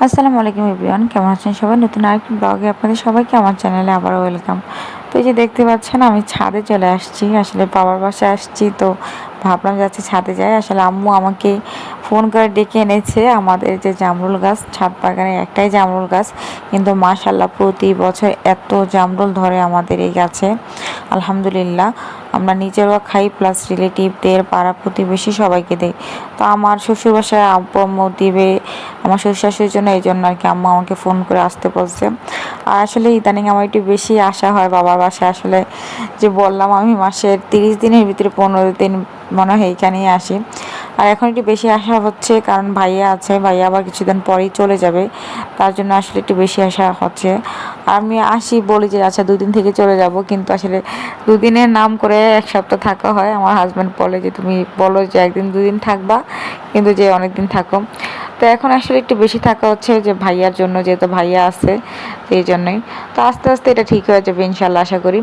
আসসালামু আলাইকুম এভরিওয়ান, কেমন আছেন সবাই? নতুন আরেকটি ব্লগে আপনাদের সবাইকে আমার চ্যানেলে আবারও ওয়েলকাম। তো এই যে দেখতে পাচ্ছেন আমি ছাদে চলে আসছি, আসলে বাবার বাসায় আসছি, তো ভাবলাম যাচ্ছি ছাদে যাই। আসলে আম্মু আমাকে ফোন করে ডেকে এনেছে। আমাদের যে জামরুল গাছ, ছাদ বাগানে একটাই জামরুল গাছ, কিন্তু মাশাআল্লাহ প্রতি বছর এত জামরুল ধরে আমাদের এই গাছে, আলহামদুলিল্লাহ। আমরা নিজেরাও খাই, প্লাস রিলেটিভদের, পাড়া প্রতিবেশী সবাইকে দেই। তো আমার শ্বশুর বাসায় আব্বু আম্মু দিবে আমার শ্বশুর শাশুড়ির জন্য, এই জন্য আর কি আম্মু আমাকে ফোন করে আসতে বলছে। আর আসলে ইদানিং আমার একটু বেশি আসা হয় বাবার বাসায়। আসলে যে বললাম আমি মাসের 30 দিনের ভিতরে 15 দিন মনে হয় এইখানেই আসি। আর এখন একটু বেশি আসা হচ্ছে কারণ ভাইয়া আছে, ভাইয়া আবার কিছুদিন পরেই চলে যাবে, তার জন্য আসলে একটু বেশি আসা হচ্ছে। আমি আসি বলি যে আচ্ছা 2 দিন থেকে চলে যাব, কিন্তু আসলে 2 দিনের নাম করে 1 সপ্তাহ থাকা হয়। আমার হাজব্যান্ড বলে যে তুমি বলো যে 1 দিন 2 দিন থাকবা, কিন্তু যে অনেক দিন থাকো। তো এখন আসলে একটু বেশি থাকা হচ্ছে যে ভাইয়ার জন্য, যেহেতু ভাইয়া আছে, এই জন্যই। তো আস্তে আস্তে এটা ঠিক হয়ে যাবে ইনশাল্লাহ, আশা করি।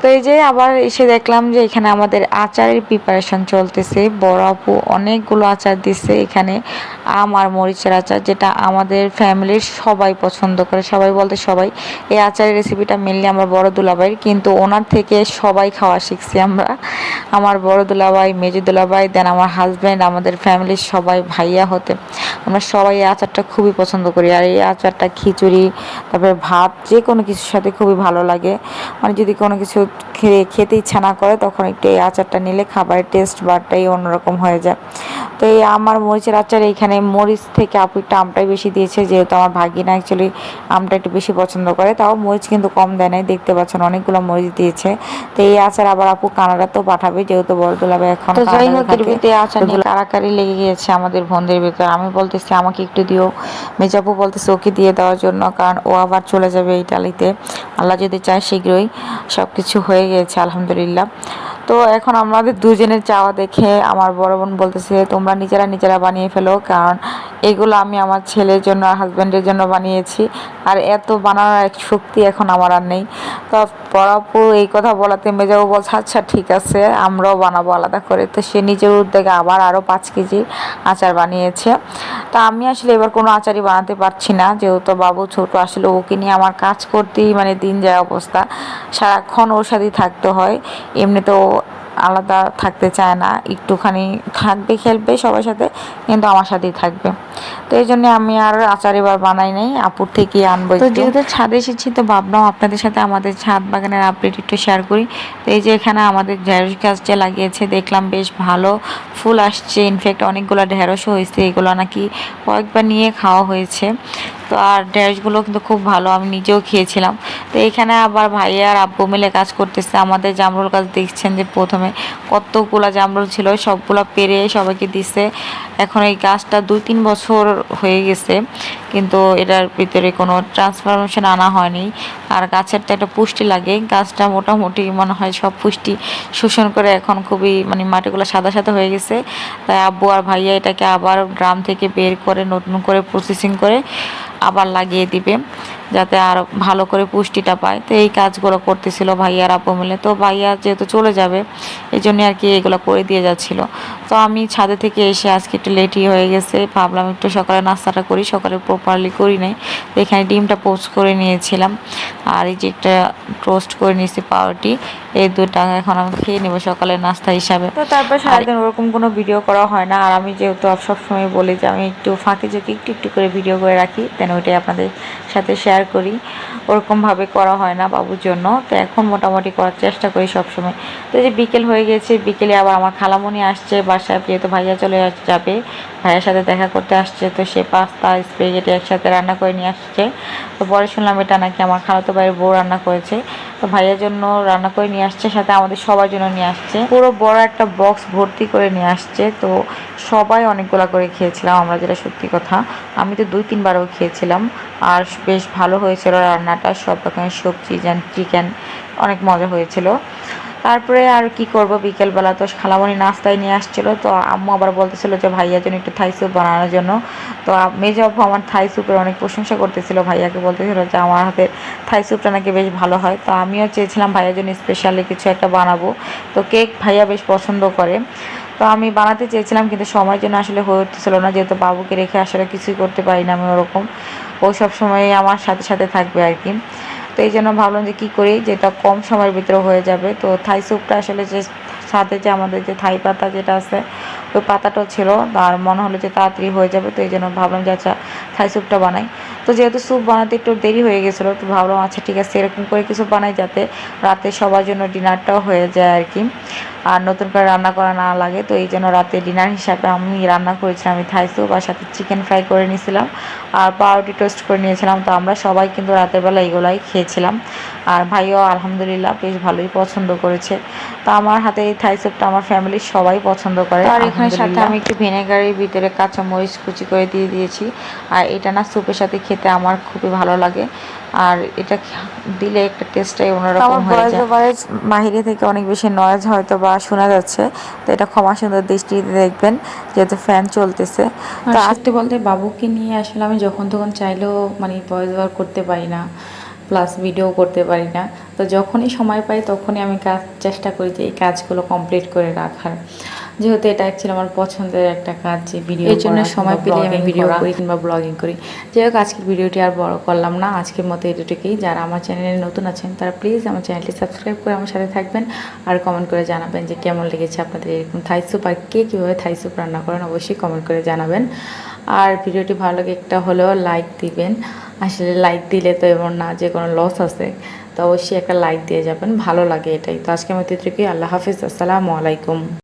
তো এই যে আবার এসে দেখলাম যে এখানে আমাদের আচারের প্রিপারেশন চলতেছে। বড় আপু অনেকগুলো আচার দিচ্ছে এখানে, আম আর মরিচের আচার, যেটা আমাদের ফ্যামিলির সবাই পছন্দ করে। সবাই বলতে সবাই। এই আচারের রেসিপিটা মেনলি আমার বড় দুলাভাইয়ের, কিন্তু ওনার থেকে সবাই খাওয়া শিখছি আমরা। আমার বড় দুলাভাই, মেজো দুলাভাই, দেন আমার হাজব্যান্ড, আমাদের ফ্যামিলির সবাই, ভাইয়া হতে আমরা সবাই এই আচারটা খুবই পছন্দ করি। আর এই আচারটা খিচুড়ি, তারপরে ভাত, যে কোনো কিছুর সাথে খুবই ভালো লাগে। মানে যদি কোনো কিছু খেতে ইচ্ছা না করে, তখন একটু এই আচারটা নিলে খাবারের টেস্ট বারটাই অন্যরকম হয়ে যায়। তো এই আমার মরিচের আচার, এইখানে মরিচ থেকে আপু একটু আমটাই বেশি দিয়েছে, যেহেতু আমার ভাগিনা অ্যাকচুয়ালি আমটা একটু বেশি পছন্দ করে। তাও মরিচ কিন্তু কম দেয় নাই, দেখতে পাচ্ছেন অনেকগুলো মরিচ দিয়েছে। তো এই আচার আবার আপু কানাডাতেও পাঠাবে, যেহেতু বড় দুলাভাই এখন তো যাই হোক, এর কানাডাতে থাকে। ভিতরে আচার তো নিয়ে কারাকারি লেগে গিয়েছে আমাদের বোনদের ভিতরে। আমি বলতেছি আমাকে একটু দিও, মেজাপু বলতেছে ওকে দিয়ে দেওয়ার জন্য, কারণ ও আবার চলে যাবে ইটালিতে, আল্লাহ যদি চায় শীঘ্রই। সব কিছু হয়ে গিয়েছে আলহামদুলিল্লাহ। তো এখন আমাদের দুজনের চাওয়া দেখে আমার বড় বোন বলতেছে তোমরা নিজেরা নিজেরা বানিয়ে ফেলো, কারণ এগুলো আমি আমার ছেলের জন্য আর হাজব্যান্ডের জন্য বানিয়েছি, আর এত বানানোর এক শক্তি এখন আমার আর নেই। তো বড়াপু এই কথা বলাতে মেজাবু বলছে আচ্ছা ঠিক আছে, আমরাও বানাবো আলাদা করে। তো সে নিজের উদ্যোগে আবার আরও 5 কেজি আচার বানিয়েছে। তা আমি আসলে এবার কোনো আচারই বানাতে পারছি না, যেহেতু বাবু ছোট। আসলে ওকে নিয়ে আমার কাজ করতেই মানে দিন যায় অবস্থা, সারাক্ষণ ওর সাথেই থাকতে হয়। এমনিতেও আলাদা থাকতে চায় না, একটুখানি থাকবে, খেলবে সবার সাথে, কিন্তু আমার সাথেই থাকবে। তো এই জন্য আমি আর আচার এবার বানাই নাই, আপুর থেকে আনবো। তো যেহেতু ছাদে এসেছি, তো ভাবলাম আপনাদের সাথে আমাদের ছাদ বাগানের আপডেট একটু শেয়ার করি। তো এই যে এখানে আমাদের ঢেঁড়স গাছ যে লাগিয়েছে, দেখলাম বেশ ভালো ফুল আসছে। ইনফ্যাক্ট অনেকগুলো ঢেঁড়সও হয়েছে, এগুলো নাকি কয়েকবার নিয়ে খাওয়া হয়েছে। তো আর ঢেঁড়সগুলো কিন্তু খুব ভালো, আমি নিজেও খেয়েছিলাম। তো এখানে আবার ভাইয়া আর আব্বু মিলে কাজ করতেছে। আমাদের জামরুল গাছ দেখছেন যে প্রথমে কতগুলা জামরুল ছিল, সবগুলা পেরে সবাইকে দিছে। এখন এই গাছটা 2-3 বছর হয়ে গেছে, কিন্তু এটার ভিতরে কোনো ট্রান্সফরমেশন আনা হয়নি। আর গাছের তো একটা পুষ্টি লাগে, গাছটা মোটামুটি মনে হয় সব পুষ্টি শোষণ করে, এখন খুবই মানে মাটিগুলো সাদা সাদা হয়ে গেছে। তাই আব্বু আর ভাইয়া এটাকে আবার গ্রাম থেকে বের করে নতুন করে প্রসেসিং করে আবার লাগিয়ে দিবে, যাতে আরও ভালো করে পুষ্টিটা পায়। তো এই কাজগুলো করতেছিল ভাইয়ার আব্বু মিলে। তো ভাইয়া যেহেতু চলে যাবে, এই জন্য আর কি এগুলো করে দিয়ে যাচ্ছিল। তো আমি ছাদে থেকে এসে আজকে একটু লেটই হয়ে গেছে, ভাবলাম একটু সকালে নাস্তাটা করি, সকালে প্রপারলি করি নাই। তো এখানে ডিমটা পোস্ট করে নিয়েছিলাম, আর এই যে একটা টোস্ট করে নিয়েছি পাউরুটি, এই দুটা এখন আমি খেয়ে নেবো সকালের নাস্তা হিসাবে। তো তারপর সারাদিন ওরকম কোনো ভিডিও করা হয় না। আর আমি যেহেতু সবসময় বলি যে আমি একটু ফাঁকে ঝুঁকি একটু একটু করে ভিডিও করে রাখি, দেন ওইটাই আপনাদের সাথে শেয়ার করি। ওরকমভাবে করা হয় না বাবুর জন্য, তো এখন মোটামুটি করার চেষ্টা করি সবসময়। তো এই যে বিকেল হয়ে গেছে, বিকেলে আবার আমার খালামণি আসছে বাসায়, যেহেতু ভাইয়া চলে যাবে, ভাইয়ের সাথে দেখা করতে আসছে। তো সে পাস্তা স্প্যাগেটি একসাথে রান্না করে নিয়ে আসছে। তো পরে শুনলাম এটা নাকি আমার খালাতো ভাইয়ের বউ রান্না করেছে। তো ভাইয়ের জন্য রান্না করে নিয়ে আসছে, সাথে আমাদের সবার জন্য নিয়ে আসছে, পুরো বড় একটা বক্স ভর্তি করে নিয়ে আসছে। তো সবাই অনেকগুলা করে খেয়েছিলাম আমরা, যেটা সত্যি কথা। আমি তো 2-3বারও খেয়েছিলাম, আর বেশ ভালো হয়েছিল রান্নাটা। সব রকমের সবজি চিকেন, অনেক মজা হয়েছিল। তারপরে আর কি করব, বিকেলবেলা তো খালামণি নাস্তায় নিয়ে আসছিলো, তো আম্মু আবার বলতেছিল যে ভাইয়ার জন্য একটু থাই স্যুপ বানানোর জন্য। তো মেজো আপু আমার থাই স্যুপের অনেক প্রশংসা করতেছিল, ভাইয়াকে বলতেছিল যে আমার হাতে থাই স্যুপটা নাকি বেশ ভালো হয়। তো আমিও চেয়েছিলাম ভাইয়ার জন্য স্পেশালি কিছু একটা বানাবো। তো কেক ভাইয়া বেশ পছন্দ করে, তো আমি বানাতে চেয়েছিলাম কিন্তু সময়ের জন্য আসলে হয়ে উঠতেছিল না, যেহেতু বাবুকে রেখে আসলে কিছুই করতে পারি না আমি ওরকম। ও সব সময় আমার সাথে সাথে থাকবে আর কি। তো এই জন্য ভাবলাম যে কী করি যেটা কম সময়ের ভিতরে হয়ে যাবে। তো থাই স্যুপটা আসলে যে সাথে যে আমাদের যে থাই পাতা যেটা আছে ওই পাতাটাও ছিল, আর মনে হলো যে তাড়াতাড়ি হয়ে যাবে, তো এই জন্য ভাবলাম যে আচ্ছা থাই স্যুপটা বানাই। তো যেহেতু স্যুপ বানাতে একটু দেরি হয়ে গেছিলো, তো ভাবলাম আচ্ছা ঠিক আছে এরকম করে কিছু বানাই যাতে রাতে সবার জন্য ডিনারটাও হয়ে যায় আর কি, আর নতুন করে রান্না করা না লাগে। তো এই জন্য রাতে ডিনার হিসাবে আমি রান্না করেছিলাম আমি থাই স্যুপ, আর সাথে চিকেন ফ্রাই করে নিয়েছিলাম আর পাউরুটি টোস্ট করে নিয়েছিলাম। তো আমরা সবাই কিন্তু রাতের বেলা এগুলাই খেয়েছিলাম, আর ভাইও আলহামদুলিল্লাহ বেশ ভালোই পছন্দ করেছে। তো আমার হাতে এই থাই স্যুপটা আমার ফ্যামিলির সবাই পছন্দ করে। আর এখানে সাথে আমি একটু ভিনেগারের ভিতরে কাঁচা মরিচ কুচি করে দিয়ে দিয়েছি, আর এটা না স্যুপের সাথে খেতে আমার খুবই ভালো লাগে, আর এটা দিলে একটা টেস্টটাই অন্যরকম হয়ে যায়। বাইরে থেকে অনেক বেশি নয়েজ হয়তো বা শোনা যাচ্ছে, তো এটা ক্ষমা সুন্দর দৃষ্টিতে দেখবেন যেহেতু ফ্যান চলতেছে। তো সত্যি বলতে বাবুকে নিয়ে আসলে আমি যখন তখন চাইলেও মানে ভয়েস ওভার করতে পারি না, প্লাস ভিডিও করতে পারি না। তো যখনই সময় পাই তখনই আমি চেষ্টা করি যে এই কাজগুলো কমপ্লিট করে রাখার, যেহেতু এটা অ্যাকচুয়ালি আমার পছন্দের একটা কাজ, যে ভিডিও এর জন্য সময় পেলে আমি ভিডিও করি কিংবা ব্লগিং করি। যাই হোক আজকের ভিডিওটি আর বড় করলাম না, আজকের মতো এটুকুই। যারা আমার চ্যানেলে নতুন আছেন তারা প্লিজ আমার চ্যানেলটি সাবস্ক্রাইব করে আমার সাথে থাকবেন, আর কমেন্ট করে জানাবেন যে কেমন লেগেছে আপনাদের এরকম থাই স্যুপ, আর কে কীভাবে থাই স্যুপ রান্না করেন অবশ্যই কমেন্ট করে জানাবেন। আর ভিডিওটি ভালো লাগে একটা হলেও লাইক দিবেন, আসলে লাইক দিলে তো এমন না যে কোনো লস আছে, তো অবশ্যই একটা লাইক দিয়ে যাবেন, ভালো লাগে এটাই। তো আজকে আমার এটুকুই, আল্লাহ হাফিজ, আসসালামু আলাইকুম।